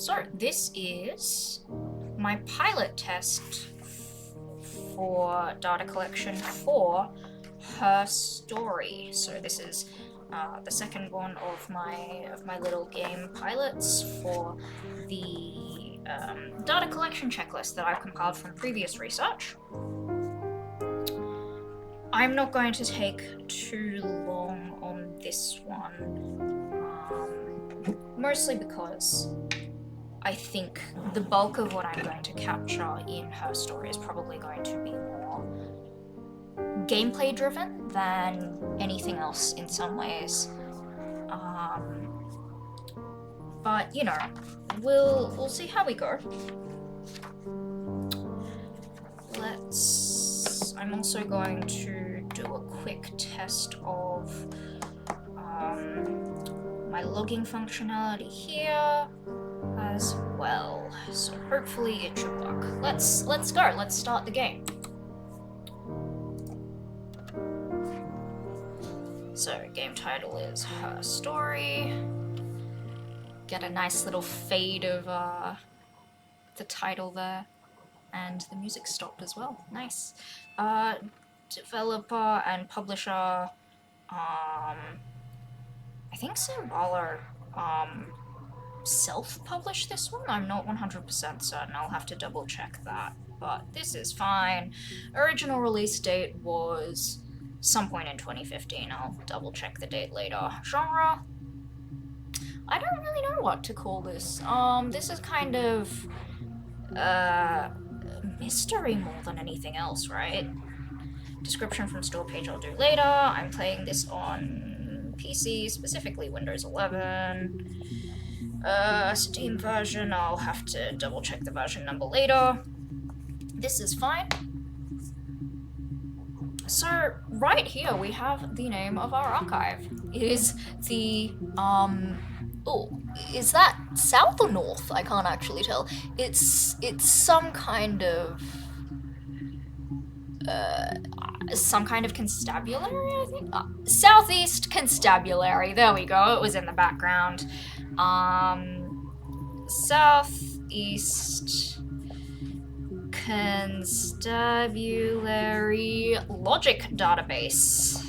So this is my pilot test for data collection for her story. So this is the second one of my little game pilots for the data collection checklist that I've compiled from previous research. I'm not going to take too long on this one, mostly because I think the bulk of what I'm going to capture in her story is probably going to be more gameplay driven than anything else in some ways. But you know, we'll see how we go. I'm also going to do a quick test of my logging functionality here as well. So hopefully it should work. Let's go. Let's start the game. So game title is Her Story. Get a nice little fade of the title there, and the music stopped as well. Nice. Developer and publisher. I think Symbolo self-published this one. I'm not 100% certain. I'll have to double check that. But this is fine. Original release date was some point in 2015. I'll double check the date later. Genre? I don't really know what to call this. This is kind of mystery more than anything else, right? Description from store page I'll do later. I'm playing this on PC, specifically Windows 11. Steam version, I'll have to double check the version number later. This is fine. So, right here we have the name of our archive. It is the, is that south or north? I can't actually tell. It's some kind of constabulary, I think? Southeast Constabulary, there we go, it was in the background. Southeast Constabulary Logic Database.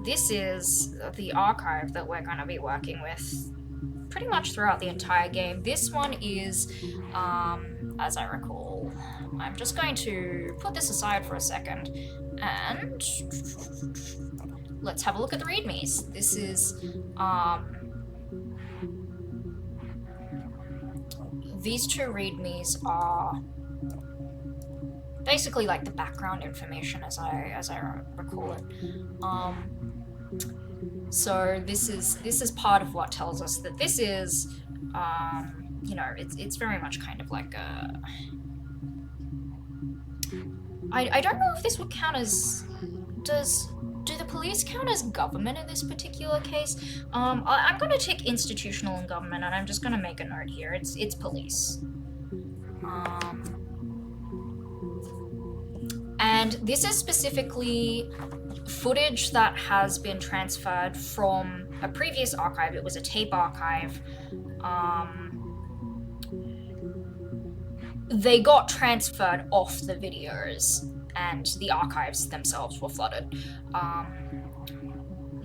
This is the archive that we're going to be working with pretty much throughout the entire game. This one is, as I recall, I'm just going to put this aside for a second, and let's have a look at the readmes. This is, these two readmes are basically like the background information as I recall it. So this is part of what tells us that this is, you know, it's very much kind of like a. I don't know if this would count as. Do the police count as government in this particular case? I'm going to tick institutional and government, and I'm just going to make a note here. It's police. And this is specifically footage that has been transferred from a previous archive. It was a tape archive. They got transferred off the videos, and the archives themselves were flooded.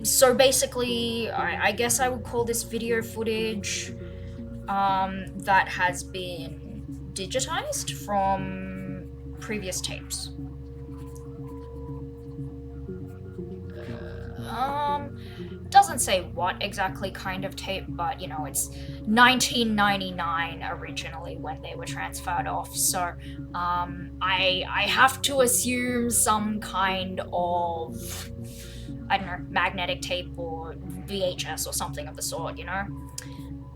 So basically, I guess I would call this video footage that has been digitized from previous tapes. Doesn't say what exactly kind of tape, but you know, it's 1999 originally when they were transferred off, so I have to assume some kind of, I don't know, magnetic tape or VHS or something of the sort, you know?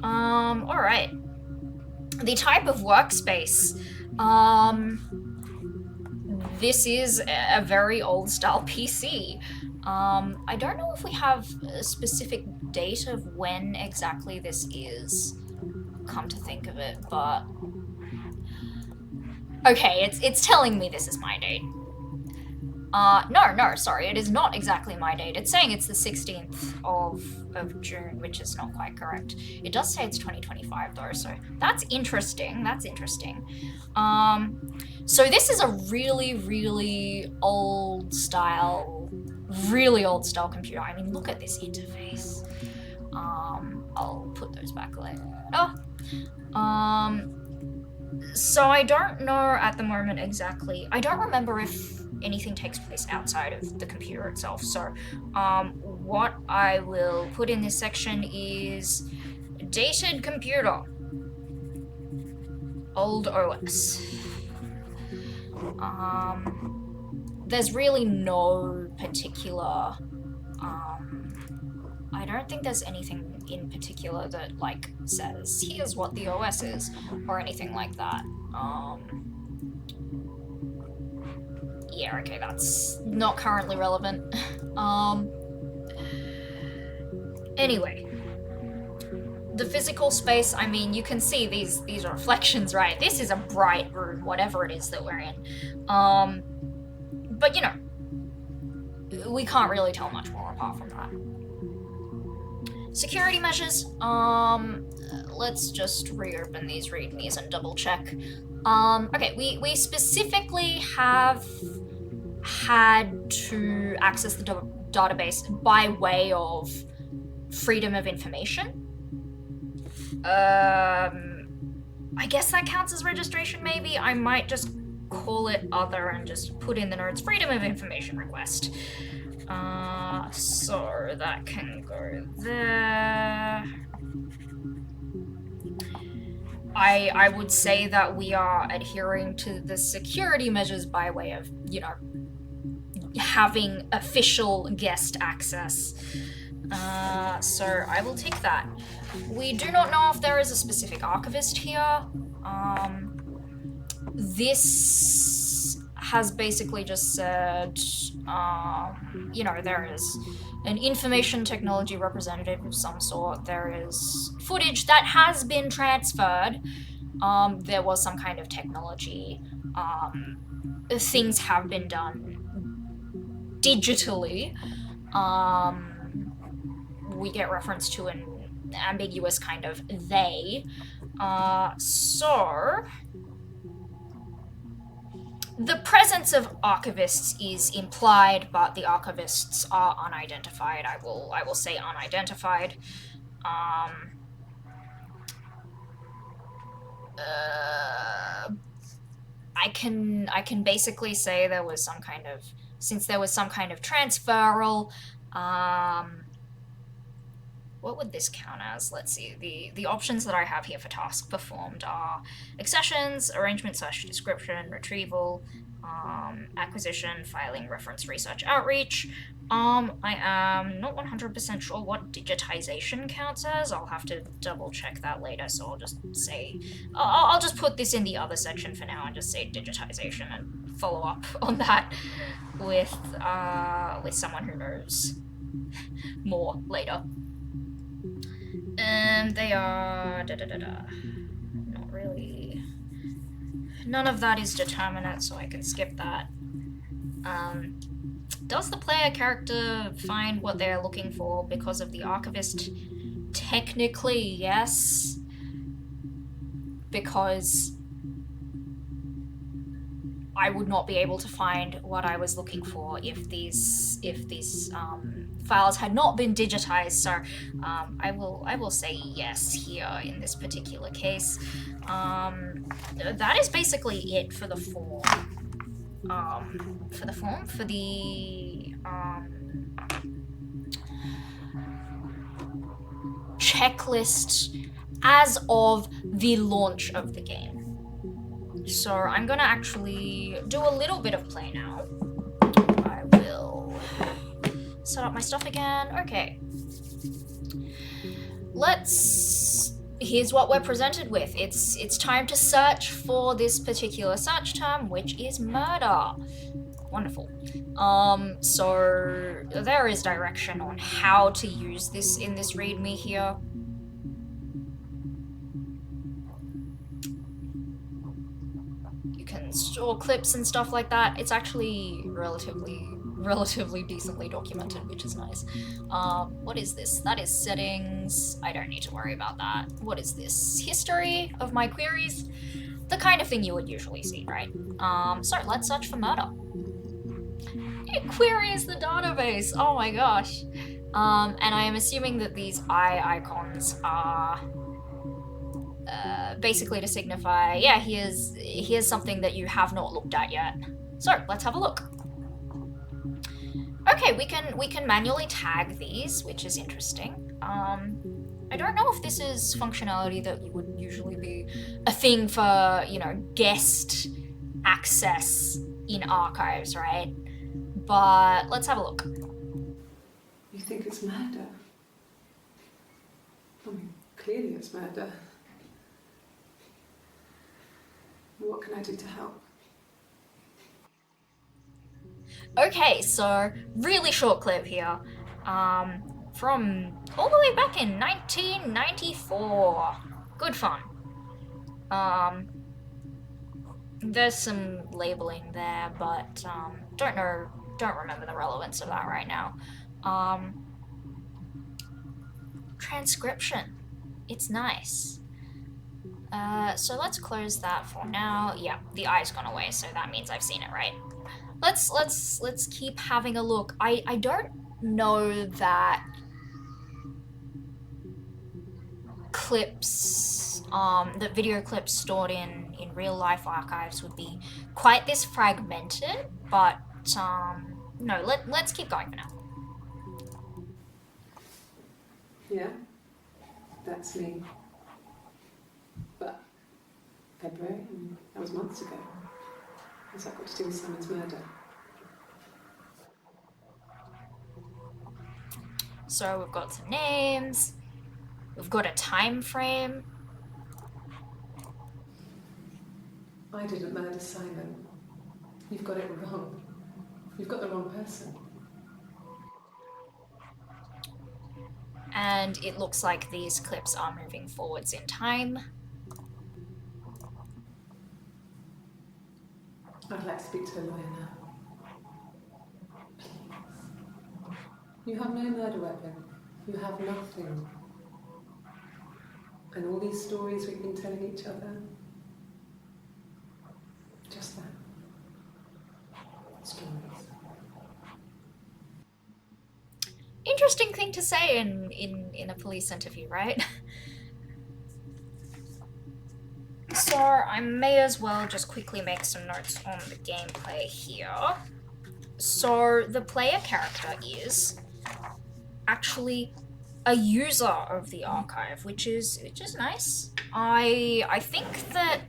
Alright. The type of workspace. This is a very old style PC. I don't know if we have a specific date of when exactly this is, come to think of it, but... Okay, it's telling me this is my date. No, sorry, it is not exactly my date. It's saying it's the 16th of June, which is not quite correct. It does say it's 2025 though, so that's interesting. So this is a really old style computer. I mean, look at this interface. I'll put those back later. So I don't know at the moment exactly. I don't remember if anything takes place outside of the computer itself. So, what I will put in this section is dated computer, old OS. There's really no particular. I don't think there's anything in particular that like says here's what the OS is or anything like that. Yeah, okay, that's not currently relevant. Anyway, the physical space, I mean, you can see these are reflections, right? This is a bright room, whatever it is that we're in. But you know, we can't really tell much more apart from that. Security measures, let's just reopen these readmes and double check. Okay, we specifically have had to access the database by way of freedom of information. I guess that counts as registration, maybe? I might just call it other and just put in the notes freedom of information request. So that can go there. I would say that we are adhering to the security measures by way of, you know, having official guest access. So I will take that. We do not know if there is a specific archivist here. This has basically just said, you know, there is an information technology representative of some sort. There is footage that has been transferred. There was some kind of technology. Things have been done digitally. We get reference to an ambiguous kind of they. So the presence of archivists is implied, but the archivists are unidentified. I will say unidentified. I can basically say there was some kind of, since there was some kind of transferal, what would this count as? Let's see, the options that I have here for task performed are accessions, arrangement / description, retrieval, acquisition, filing, reference, research, outreach. I am not 100% sure what digitization counts as. I'll have to double check that later, so I'll just say, I'll just put this in the other section for now and just say digitization and follow up on that with someone who knows more later. And they are not really. None of that is determinate, so I can skip that. Does the player character find what they're looking for because of the archivist? Technically, yes. Because I would not be able to find what I was looking for if these files had not been digitized. So I will say yes here in this particular case. That is basically it for the form. For the checklist as of the launch of the game. So I'm gonna actually do a little bit of play now. I will set up my stuff again. Okay. Here's what we're presented with. It's time to search for this particular search term, which is murder. Wonderful. So there is direction on how to use this in this readme here. You can scenes or clips and stuff like that, it's actually relatively decently documented, which is nice. What is this? That is settings. I don't need to worry about that. What is this? History of my queries? The kind of thing you would usually see, right? So let's search for murder. It queries the database. Oh my gosh. And I am assuming that these eye icons are basically to signify, yeah, here's something that you have not looked at yet. So let's have a look. Okay, we can manually tag these, which is interesting. I don't know if this is functionality that would usually be a thing for, you know, guest access in archives, right? But let's have a look. You think it's murder? I mean, clearly it's murder. What can I do to help? Okay, so really short clip here. From all the way back in 1994. Good fun. There's some labeling there, but don't remember the relevance of that right now. Transcription. It's nice. So let's close that for now. Yeah, the eye's gone away, so that means I've seen it, right? Let's keep having a look. I don't know that clips, that video clips stored in real life archives would be quite this fragmented, but no, let's keep going for now. Yeah, that's me. But February, I mean, that was months ago. What's that got to do with Simon's murder? So we've got some names, we've got a time frame. I didn't murder Simon. You've got it wrong. You've got the wrong person. And it looks like these clips are moving forwards in time. I'd like to speak to a lawyer now. Please. You have no murder weapon. You have nothing. And all these stories we've been telling each other, just that. Stories. Interesting thing to say in a police interview, right? So I may as well just quickly make some notes on the gameplay here. So the player character is actually a user of the archive, which is nice. I think that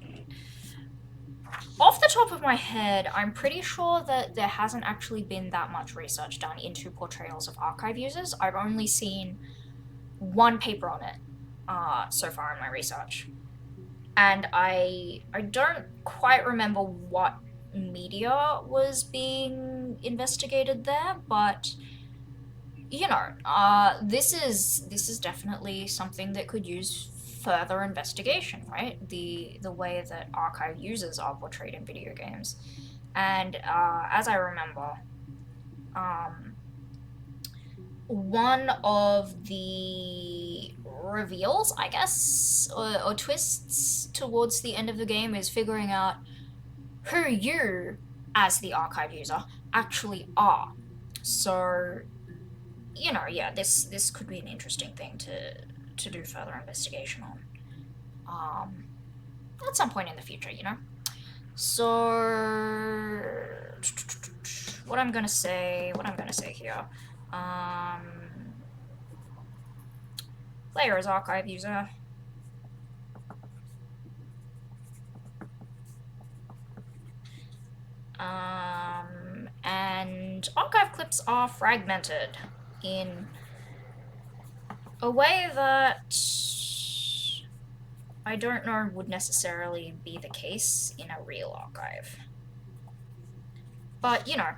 off the top of my head, I'm pretty sure that there hasn't actually been that much research done into portrayals of archive users. I've only seen one paper on it so far in my research. And I don't quite remember what media was being investigated there, but you know, this is definitely something that could use further investigation, right? The way that archive users are portrayed in video games. And as I remember, one of the reveals, I guess, or twists towards the end of the game is figuring out who you, as the archive user, actually are. So, you know, yeah, this could be an interesting thing to do further investigation on. At some point in the future, you know? So, what I'm gonna say here. Player is archive user. And archive clips are fragmented in a way that I don't know would necessarily be the case in a real archive. But, you know,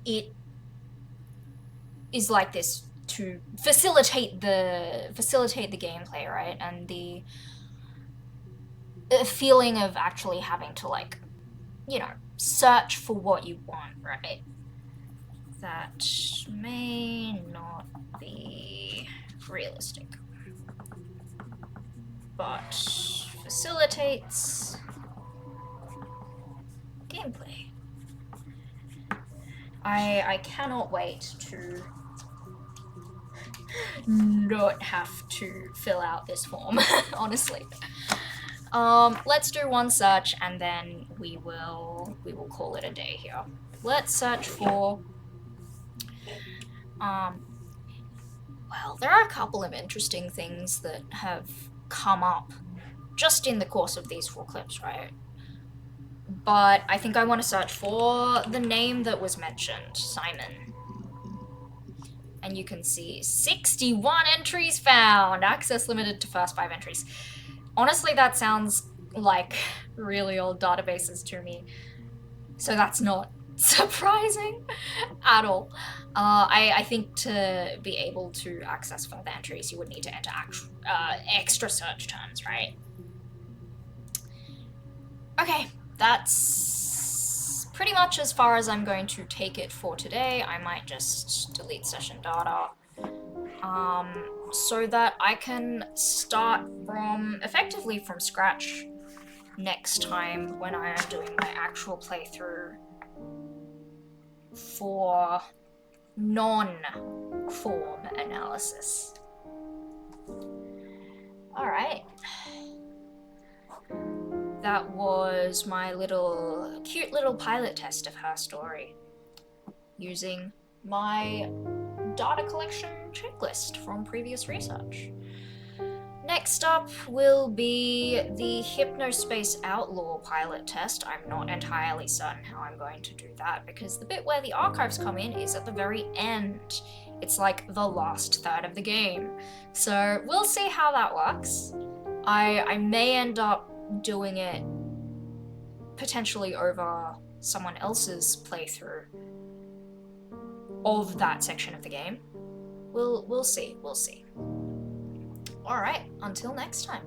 it is like this to facilitate the gameplay, right? And feeling of actually having to, like, you know, search for what you want, right? That may not be realistic, but facilitates gameplay. I cannot wait to not have to fill out this form, honestly. Let's do one search and then we will call it a day here. Let's search for well, there are a couple of interesting things that have come up just in the course of these 4 clips, right? But I think I want to search for the name that was mentioned, Simon. And you can see 61 entries found, access limited to first 5 entries. Honestly, that sounds like really old databases to me, so that's not surprising at all. I think to be able to access further entries, you would need to enter extra search terms, right? Okay, that's pretty much as far as I'm going to take it for today. I might just delete session data so that I can start effectively from scratch next time when I am doing my actual playthrough for non-form analysis. Alright. That was my cute little pilot test of her story, using my data collection checklist from previous research. Next up will be the Hypnospace Outlaw pilot test. I'm not entirely certain how I'm going to do that, because the bit where the archives come in is at the very end. It's like the last third of the game. So we'll see how that works. I may end up doing it potentially over someone else's playthrough of that section of the game. We'll see. Alright, until next time.